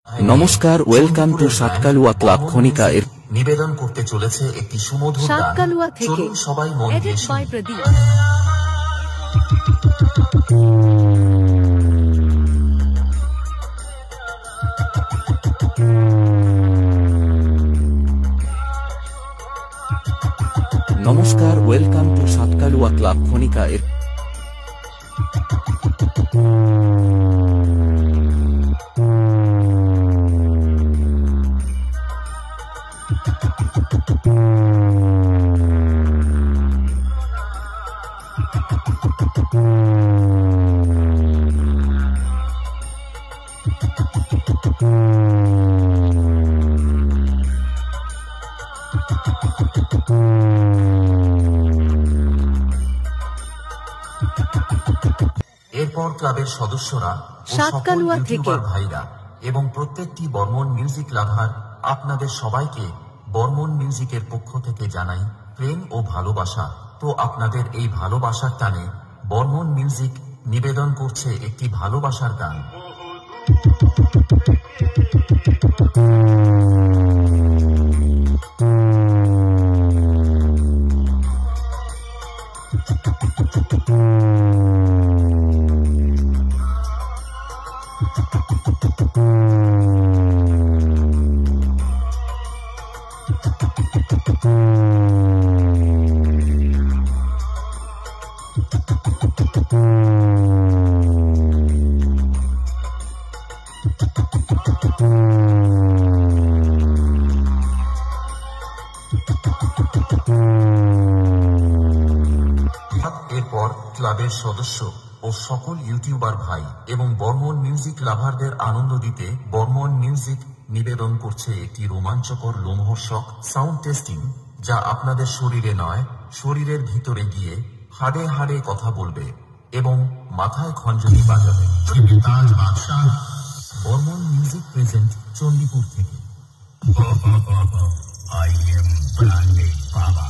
নমস্কার, welcome to সাতকালুয়া club Khanika এর নিবেদন করতে চলেছে একটি সুমধুর গান। সাতকালুয়া থেকে চলুন সবাই মন দিয়ে শুনি। নমস্কার, ওয়েলকাম টু সাতকালুয়া ক্লাব খনিকা এর এরপর ক্লাবের সদস্যরা ও সকল সাতকালুয়া থেকে ইউটিউবার ভাইরা এবং প্রত্যেকটি বর্মন মিউজিক লাভার আপনাদের সবাইকে বর্মন মিউজিকের পক্ষ থেকে জানাই প্রেম ও ভালোবাসা। তো আপনাদের এই ভালোবাসার টানে বর্মন মিউজিক নিবেদন করছে একটি ভালোবাসার গান। এরপর ক্লাবের সদস্য ও সকল ইউটিউবার ভাই এবং বর্মন মিউজিক লাভারদের আনন্দ দিতে বর্মন মিউজিক নিবেদন করছে একটি রোমাঞ্চকর লোমহর্ষক সাউন্ড টেস্টিং, যা আপনাদের শরীরে নয়, শরীরের ভিতরে গিয়ে হাড়ে হাড়ে কথা বলবে এবং মাথায় খঞ্জনি বাজাবে। বর্মন মিউজিক প্রেজেন্ট চণ্ডীপুর থেকে। I am Brande Baba.